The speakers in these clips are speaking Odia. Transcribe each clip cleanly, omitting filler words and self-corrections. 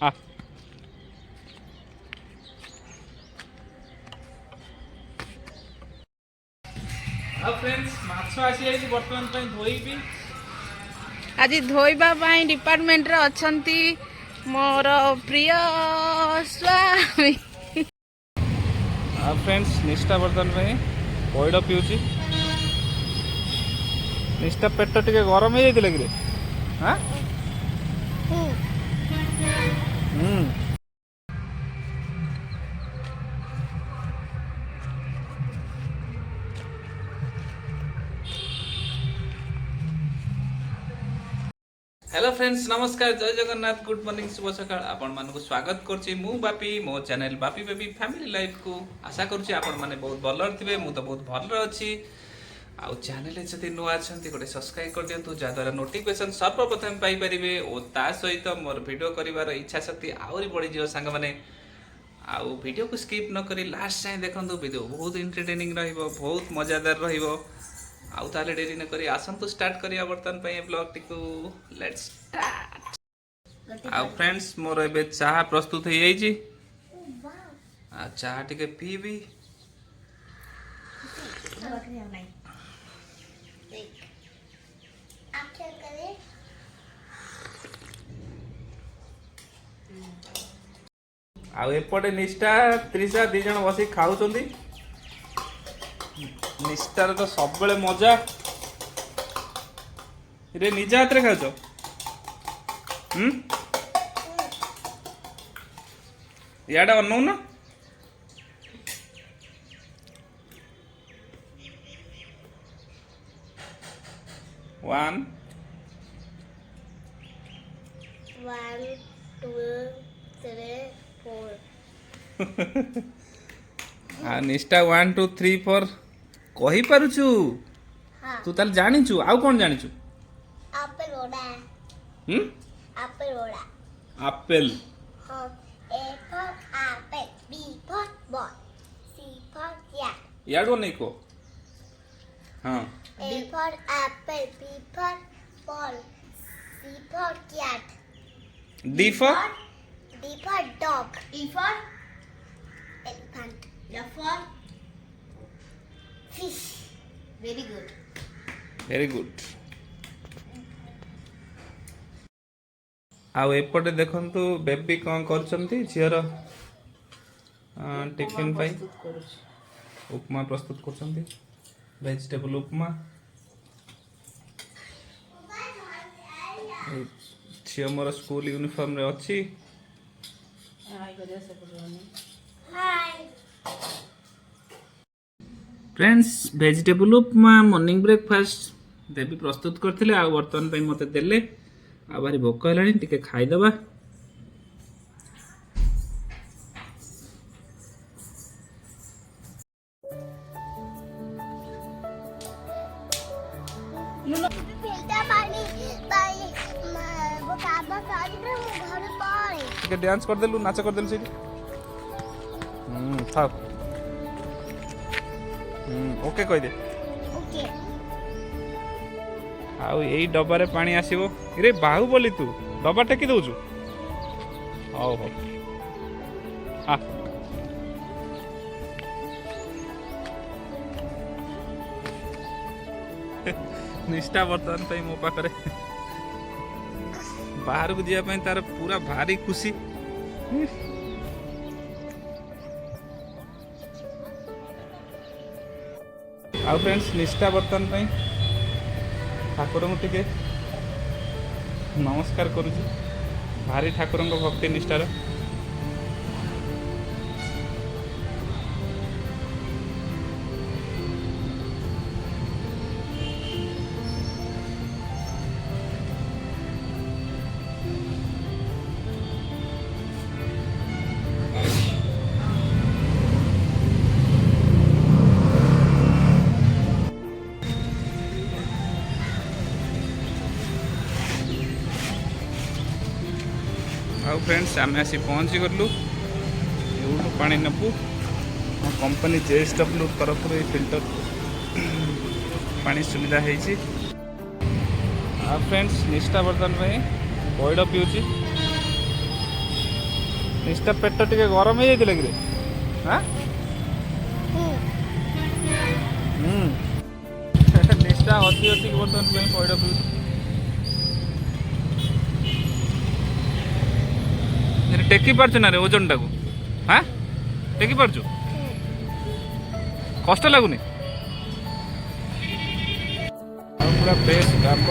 हाँ फ्रेंड्स माछ आसी जाइए बर्तमान धोईबी आज धोइबा पाई डिपार्टमेंट रे अछंती मोर प्रिय स्वामी। फ्रेंड्स निष्ठा बर्तमान पैड़ पीऊँ निष्ठा पेट टे गरम हो जाता कि हाँ हेलो फ्रेंड्स नमस्कार जय जगन्नाथ गुड मॉर्निंग शुभ सकाळ आपण मानक स्वागत करछि मु बापी मो channel Bapi baby family life को आशा करछि आपण माने बहुत भल थिबे मु तो बहुत भल अछि आउ चैनल जदि नुआ अछंती गोटे सब्सक्राइब कर दियंतु जा द्वारा नोटिफिकेशन सर्वप्रथम पाई परिबे ओ ता सहित मोर वीडियो करिवार इच्छा शक्ति आउरी बढ़ी जियो संग माने आउ वीडियो को स्किप न करी लास्ट जाए देखंतु वीडियो बहुत एंटरटेनिंग रहिबो बहुत मजादार रहिबो आउ ताले डेरी न करी आसंतु स्टार्ट करिया बर्तन पे ब्लॉग टिकु लेट्स स्टार्ट। आउ फ्रेंड्स मोर एबे चाह प्रस्तुत हो जाई छी आ चाह टिके पीबी आउ एपटे निष्ठा त्रिशा दी जण बसी खाउचंदी निष्ठार तो सब बेले मजा रे निज हाथ रे खाऊ याडा अनौ ना वन 1 2 3 4 आ निष्ठा 1 2 3 4 कही पारुछु हाँ तू ताल जानिछु आउ कोन जानिछु एप्पल ओडा एप्पल ओडा एप्पल हाँ A for apple B for ball C for cat याडो नहीं को हाँ A for apple B for ball C for cat D for dog E for elephant F for fish very good आउ एपटे देखंतु बेबी कौन करछंती झियर टिफिन पाई उपमा प्रस्तुत करछंती वेजिटेबल उपमा झियो मोर स्कूल यूनिफॉर्म रे अछि Hi फ्रेंड्स वेजिटेबल उपमा मॉर्निंग ब्रेकफास्ट देवी प्रस्तुत करथिले आ वर्तमान पे मते देले आ भारी भोक हेलानी टिके खाई दबा फिल्टर पानी पाई वो काबा काट दे घर पर टिके डांस कर देलु नाच कर देलु सेठी था ओके कह दे ओके आउ यही डबारे पानी आसीबो रे बाहु बोली तू डबा टेकी दउछु हौ हौ आ निष्ठा बर्तमान पे मो पाखरे बाहर को जिया तार पूरा भारी खुशी आउ फ्रेंड्स निष्ठा बर्तमान पे ठाकुर को टिके नमस्कार करुछु भारी ठाकुर भक्ति निष्ठार आउ फ्रेंड्स आम आसी पहुँची गलु यूटू पानी नबू कंपनी JSW तरफ फिल्टर पानी सुविधा है फ्रेंड्स निष्ठा बर्तमान पैड़ पीऊँ ନିଷ୍ଠା ପେଟ ଟିକେ ଗରମ ହେଇଯାଇଥିଲା କି ରେ? ହଁ ନିଷ୍ଠା ହସି ହସିକି ବର୍ତ୍ତମାନ ପାଇଁ ପଇଡ଼ ପିଉଛି। ଟେକି ପାରୁଛୁ ନା ରେ ଓଜନଟାକୁ? ହଁ ଟେକି ପାରୁଛୁ? କଷ୍ଟ ଲାଗୁନି? ଆଉ ପୁରା ଫ୍ରେଶ୍ ଆମ୍ବ,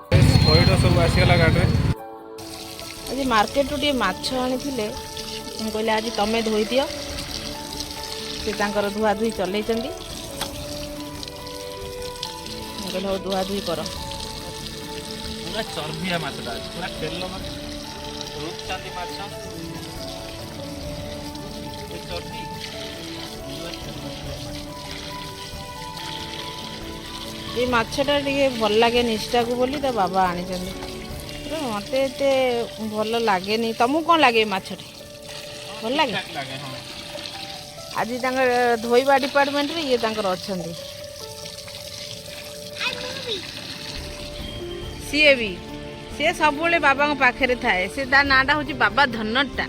ଫ୍ରେଶ୍ ପଇଡ଼ ସବୁ ଆସିଗଲା ଗାଡ଼ିରେ। ଆଜି ମାର୍କେଟରୁ ଟିକେ ମାଛ ଆଣିଥିଲେ, ମୁଁ କହିଲି ଆଜି ତମେ ଧୋଇ ଦିଅ। ସେ ତାଙ୍କର ଧୁଆ ଧୁଇ ଚଲେଇଛନ୍ତି। ମୁଁ କହିଲି ହଉ ଧୁଆ ଧୁଇ କର। ପୁରା ଚର୍ବିଆ ମାଛଟା ଅଛି, ପୁରା ତେଲ ମାଛ, ରୂପଚାନ୍ଦି ମାଛ, ଚର୍ବି। ଏ ମାଛଟା ଟିକେ ଭଲ ଲାଗେ ନିଷ୍ଠାକୁ ବୋଲି ତା ବାବା ଆଣିଛନ୍ତି। ମୋତେ ଏତେ ଭଲ ଲାଗେନି। ତମକୁ କ'ଣ ଲାଗେ ଏ ମାଛଟି? ଭଲ ଲାଗେ? ଆଜି ତାଙ୍କର ଧୋଇବା ଡିପାର୍ଟମେଣ୍ଟରେ ଇଏ ତାଙ୍କର ଅଛନ୍ତି। ସିଏ ବି ସିଏ ସବୁବେଳେ ବାବାଙ୍କ ପାଖରେ ଥାଏ। ସେ ତା ନାଁଟା ହେଉଛି ବାବା ଧନଟା।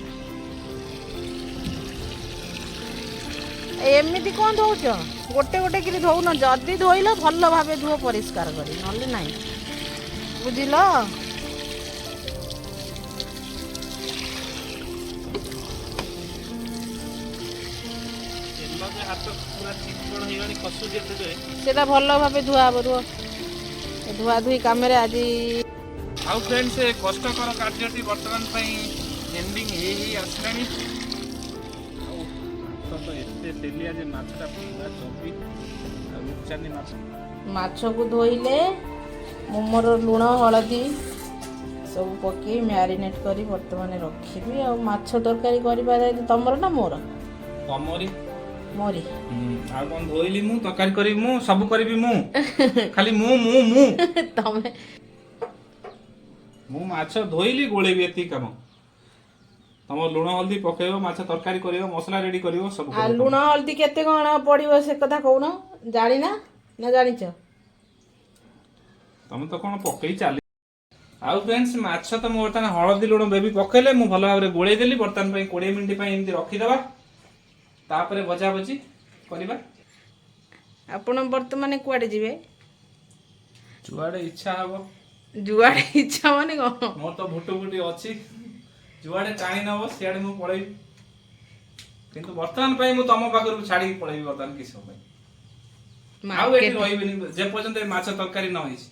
ଏମିତି କ'ଣ ଧୋଉଛ? ଗୋଟେ ଗୋଟେ କିରି ଧୋଉନ। ଯଦି ଧୋଇଲ ଭଲ ଭାବେ ଧୁଅ, ପରିଷ୍କାର କରି, ନହେଲେ ନାହିଁ। ବୁଝିଲ? ସେଟା ଭଲ ଭାବେ ଧୁଆ ହବ। ରୁହ, ଧୁଆ ଧୁଇ କାମରେ ଆଜି। ଆଉ ଫ୍ରେଣ୍ଡସ୍, ଏ କଷ୍ଟକର କାର୍ଯ୍ୟଟି ବର୍ତ୍ତମାନ ପାଇଁ ଏଣ୍ଡିଂ ହେଇ ଆସିଲାଣି। ଆଉ ମାଛ ତ ଏତେ ତେଲିଆ ଯେ ମାଛଟା ପୁରା ଚର୍ବି ଆଉ ରୂପଚାନ୍ଦି ମାଛ। ମାଛକୁ ଧୋଇଲେ ମୁଁ ମୋର ଲୁଣ ହଳଦୀ ସବୁ ପକେଇ ମ୍ୟାରିନେଟ୍ କରି ବର୍ତ୍ତମାନ ରଖିବି। ଆଉ ମାଛ ତରକାରୀ କରିବା ଦାୟିତ୍ୱ ତମର ନା ମୋର? ତମରି। ମୋରି। ଆଉ କ'ଣ ଧୋଇଲି ମୁଁ, ତରକାରୀ କରିବି ମୁଁ, ସବୁ କରିବି ମୁଁ, ଖାଲି ମୁଁ ତମେ। ମୁଁ ମାଛ ଧୋଇଲି, ଗୋଳେଇବି, ଏତିକି କାମ। ତମ ଲୁଣ ହଳଦୀ ପକେଇବ, ମାଛ ତରକାରୀ କରିବ, ମସଲା ରେଡି କରିବ, ସବୁ। ଆଉ ଲୁଣ ହଳଦୀ କେତେ କ'ଣ ପଡ଼ିବ ସେ କଥା କହୁନ? ଜାଣିନା ନା ଜାଣିଛ? ତମେ ତ କ'ଣ ପକେଇ ଚାଲି। ଆଉ ଫ୍ରେଣ୍ଡସ୍, ମାଛ ତ ମୁଁ ବର୍ତ୍ତମାନ ହଳଦୀ ଲୁଣ ବେବି ପକେଇଲେ, ମୁଁ ଭଲ ଭାବରେ ଗୋଳେଇ ଦେଲି। ବର୍ତ୍ତମାନ ପାଇଁ 20 ମିନିଟ୍ ପାଇଁ ଏମିତି ରଖିଦେବା, ତାପରେ ଭଜାଭଜି କରିବା। ଆପଣ ବର୍ତ୍ତମାନ କୁଆଡ଼େ ଯିବେ? ଯୁଆଡ଼େ ଇଚ୍ଛା ହବ। ଯୁଆଡ଼େ ଇଚ୍ଛା ମାନେ କ'ଣ? ମୋର ତ ଭୁଟୁ ଭୁଟି ଅଛି, ଯୁଆଡ଼େ ଟାଣି ନବ ସିଆଡ଼େ ମୁଁ ପଳେଇବି। କିନ୍ତୁ ବର୍ତ୍ତମାନ ପାଇଁ ମୁଁ ତମ ପାଖରୁ ଛାଡ଼ିକି ପଳେଇବି ବର୍ତ୍ତମାନ କିଛି ସମୟ ପାଇଁ। ଆଉ ଏଠି ରହିବିନି ଯେ ପର୍ଯ୍ୟନ୍ତ ଏ ମାଛ ତରକାରୀ ନ ହେଇଛି।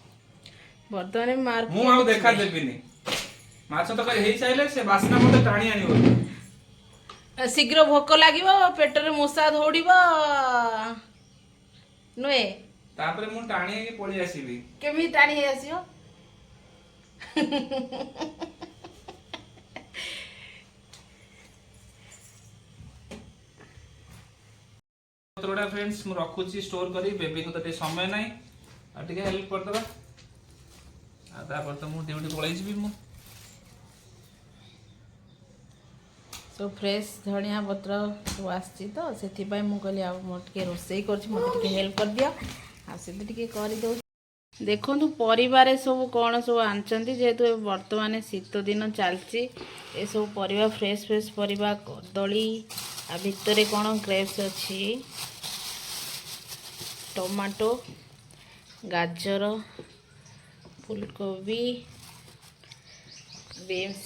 ବର୍ତ୍ତମାନ ମୁଁ ଆଉ ଦେଖା ଦେବିନି। ମାଛ ତରକାରୀ ହେଇସାରିଲେ ସେ ବାସ୍ନା ମତେ ଟାଣି ଆଣିବ। ଶୀଘ୍ର ଭୋକ ଲାଗିବ, ପେଟରେ ମୂଷା ଦୌଡ଼ିବ ନୁହେଁ? ତାପରେ ମୁଁ ଟାଣି ହେଇକି ପଳେଇ ଆସିବି। କେମିତି ଟାଣି ହେଇ ଆସିବ? ଫ୍ରେଣ୍ଡସ୍, ମୁଁ ରଖୁଛି ଷ୍ଟୋର କରି। ବେବିକୁ ତ ଟିକେ ସମୟ ନାହିଁ, ଆଉ ଟିକେ ହେଲ୍ପ କରିଦେବା। ଆଉ ତାପରେ ତ ମୁଁ ଡ୍ୟୁଟି ପଳେଇ ଯିବି। ମୁଁ ସବୁ ଫ୍ରେଶ୍ ଧନିଆ ପତ୍ର ସବୁ ଆସିଛି ତ, ସେଥିପାଇଁ ମୁଁ କହିଲି ଆଉ ମୁଁ ଟିକେ ରୋଷେଇ କରୁଛି, ମୋତେ ଟିକେ ହେଲ୍ପ କରିଦିଅ। ଆଉ ସେଠି ଟିକେ କରିଦେଉଛି। ଦେଖନ୍ତୁ ପରିବାରେ ସବୁ କ'ଣ ସବୁ ଆଣିଛନ୍ତି। ଯେହେତୁ ବର୍ତ୍ତମାନ ଶୀତ ଦିନ ଚାଲିଛି, ଏସବୁ ପରିବା ଫ୍ରେଶ୍ ପରିବା, କଦଳୀ, ଆଉ ଭିତରେ କ'ଣ ଗ୍ରେପ୍ସ ଅଛି, ଟମାଟୋ, ଗାଜର, ଫୁଲକୋବି, ବିନ୍ସ,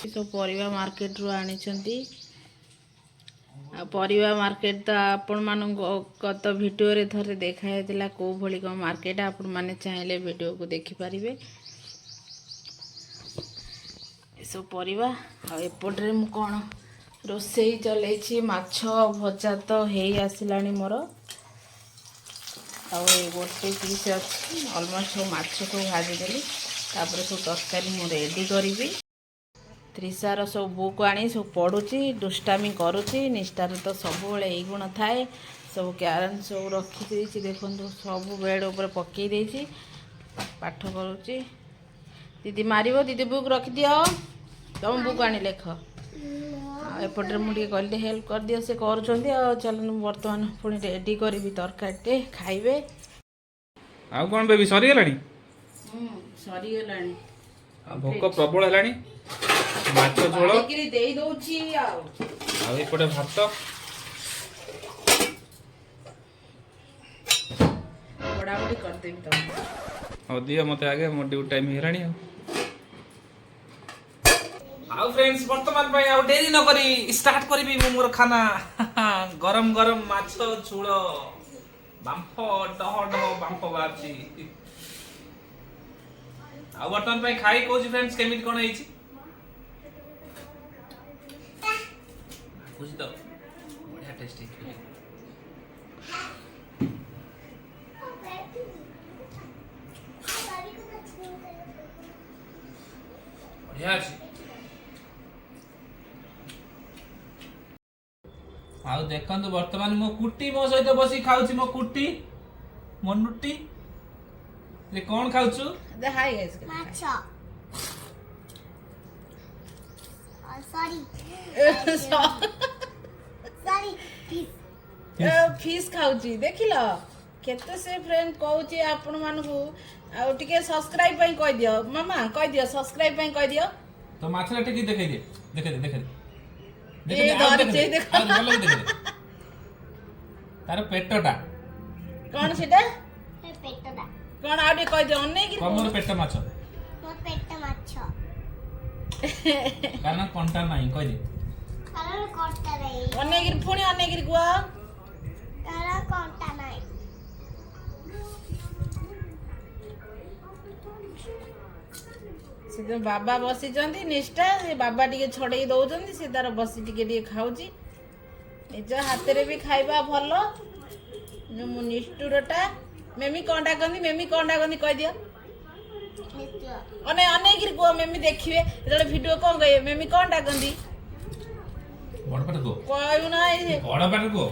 ସବୁ ପରିବା ମାର୍କେଟରୁ ଆଣିଛନ୍ତି। ଆଉ ପରିବା ମାର୍କେଟ ତ ଆପଣମାନଙ୍କୁ ଗତ ଭିଡ଼ିଓରେ ଥରେ ଦେଖାଯାଇଥିଲା କେଉଁ ଭଳି କ'ଣ ମାର୍କେଟ। ଆପଣମାନେ ଚାହିଁଲେ ଭିଡ଼ିଓକୁ ଦେଖିପାରିବେ। ଏସବୁ ପରିବା। ଆଉ ଏପଟରେ ମୁଁ କ'ଣ ରୋଷେଇ ଚଲେଇଛି। ମାଛ ଭଜା ତ ହେଇ ଆସିଲାଣି ମୋର। ଆଉ ଏ ଗୋଟେ ପିସ୍ ଅଛି। ଅଲମୋଷ୍ଟ ସବୁ ମାଛକୁ ଭାଜିଦେଲି। ତାପରେ ସବୁ ତରକାରୀ ମୁଁ ରେଡ଼ି କରିବି। ତ୍ରିଶାର ସବୁ ବୁକ୍ ଆଣି ସବୁ ପଢ଼ୁଛି, ଦୁଷ୍ଟାମି କରୁଛି। ନିଷ୍ଠାର ତ ସବୁବେଳେ ଏଇ ଗୁଣ ଥାଏ। ସବୁ କ୍ୟାରମ୍ ସବୁ ରଖିଦେଇଛି, ଦେଖନ୍ତୁ ସବୁ ବେଡ଼୍ ଉପରେ ପକେଇ ଦେଇଛି, ପାଠ କରୁଛି। ଦିଦି ମାରିବ, ଦିଦି ବୁକ୍ ରଖିଦିଅ, ତମ ବୁକ୍ ଆଣି ଲେଖ। ଆଉ ଏପଟରେ ମୁଁ ଟିକେ କହିଲି ହେଲ୍ପ କରିଦିଅ, ସେ କରୁଛନ୍ତି। ଆଉ ଚାଲନ୍ତୁ ବର୍ତ୍ତମାନ ପୁଣି ରେଡ଼ି କରିବି ତରକାରୀଟେ, ଖାଇବେ। ଆଉ କ'ଣ ବେବି ସରିଗଲାଣି? ସରିଗଲାଣି। ଭୋକ ପ୍ରବଳ ହେଲାଣି। ମାଛ ଝୋଳ ବାଢ଼ିକିରି ଦେଇ ଦଉଛି ଆଉ ଆଉ ଏପଟେ ଭାତ। ବଢ଼ାବଢ଼ି କରିଦେବି ତମକୁ। ହଉ ଦିଅ ମତେ ଆଗେ, ମୋ ଡ୍ୟୁଟି ଟାଇମ୍ ହେଇଗଲାଣି ଆଉ ଫ୍ରେଣ୍ଡସ୍ ବର୍ତ୍ତମାନ ପାଇଁ ଆଉ ଡେରି ନ କରି ଷ୍ଟାର୍ଟ କରିବି ମୁଁ ମୋର ଖାନା। ଗରମ ଗରମ ମାଛ ଝୋଳ, ବାମ୍ଫ ଡହ ଡହ ବାମ୍ଫ ବାହାରୁଛି। ଆଉ ବର୍ତ୍ତମାନ ପାଇଁ ଖାଇ କହୁଛି ଫ୍ରେଣ୍ଡସ୍ କେମିତି କଣ ହେଇଛି। ବୁଝି ତ ବଢିଆ ଟେଷ୍ଟି ବଢିଆ ଅଛି। ଆଉ ଦେଖନ୍ତୁ ବର୍ତ୍ତମାନ ମୋ କୁଟି ମୋ ସହିତ ବସି ଖାଉଛି। ମୋ କୁଟି ମନୁଟି ରେ କଣ ଖାଉଛୁ? ହାଇ ଗାଇସ୍ ମାଛ ସରି ଫିସ୍ ଖାଉଛି ଦେଖିଲ କେତେ ସେ ଫ୍ରେଣ୍ଡ କହୁଛି ଆପଣ ମାନଙ୍କୁ। ଆଉ ଟିକେ ସବସ୍କ୍ରାଇବ ପାଇଁ କହିଦିଅ ମାମା, କହିଦିଅ ସବସ୍କ୍ରାଇବ ପାଇଁ କହିଦିଅ। ତ ମାଛଟା ଟିକେ ଦେଖେଇ ଦେ, ଦେଖେଇ ଦେ, ଦେଖେଇ ଦେ, ଏ ଦେଖେଇ ଦେ, ଆଉ ଧରିଛି, ଦେଖେଇ ଦେ, ଦେଖ। ଆଉ ଭଲ କି ଦେଖେଇ ଦେ। ତାର ପେଟଟା କଣ ସେଟା ପେଟଟା କଣ ଆଉ ଟିକେ କହିଦିଅ ଅନେଇକି କମର ପେଟ ମାଛ, ମୋ ପେଟ ମାଛ କାରଣ କଣ୍ଟା ନାହିଁ କହିଦେ। କାରଣ କଣ୍ଟା ନାହିଁ, ଅନେଇକିରି ପୁଣି ଅନେଇକିରି କୁହ। କାରଣ କଣ୍ଟା ନାହିଁ। ସେ ବାବା ବସିଛନ୍ତି ନିଷ୍ଠା, ସେ ବାବା ଟିକେ ଛଡେଇ ଦଉଛନ୍ତି, ସେ ତାର ବସି ଟିକେ ଟିକେ ଖାଉଛି। ନିଜ ହାତରେ ବି ଖାଇବା ଭଲ। ଯୋଉ ମୁଁ ନିଷ୍ଠୁରଟା। ମେମି କଣ ଡାକନ୍ତି, ମେମି କଣ ଡାକନ୍ତି କହିଦିଅ। ଅନେଇକିରି କୁହ, ମେମି ଦେଖିବେ ଯେତେବେଳେ ଭିଡିଓ କଣ କହିବେ, ମେମି କଣ ଡାକନ୍ତି ବଡ ପାଟି କୁହ, କହିବୁ ନା। ବଡ ପାଟି କୁହ।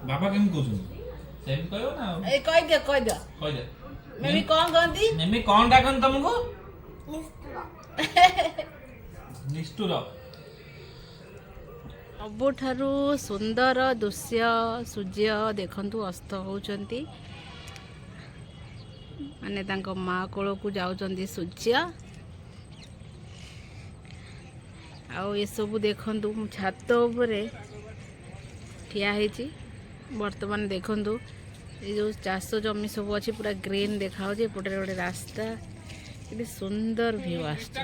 ବାବା କେମିତି କହୁଛନ୍ତି ସେମିତି କହିବ ନା। ଆଉ ଏଇ କହିଦିଅ କହିଦିଅ କହିଦେ ମେମି କଣ କହନ୍ତି। ମେମି କଣ ଡାକନ୍ତି ତମକୁ? ନିଷ୍ଠୁର ନିଷ୍ଠୁର। ସବୁଠାରୁ ସୁନ୍ଦର ଦୃଶ୍ୟ, ସୂର୍ଯ୍ୟ ଦେଖନ୍ତୁ ଅସ୍ତ ହେଉଛନ୍ତି। ମାନେ ତାଙ୍କ ମା କୋଳକୁ ଯାଉଛନ୍ତି ସୂର୍ଯ୍ୟ। ଆଉ ଏସବୁ ଦେଖନ୍ତୁ ମୁଁ ଛାତ ଉପରେ ଠିଆ ହେଇଛି। ବର୍ତ୍ତମାନ ଦେଖନ୍ତୁ ଏ ଯେଉଁ ଚାଷ ଜମି ସବୁ ଅଛି ପୁରା ଗ୍ରୀନ୍ ଦେଖାହେଉଛି। ଏପଟରେ ଗୋଟେ ରାସ୍ତା, କେତେ ସୁନ୍ଦର ଭିଉ ଆସୁଛି।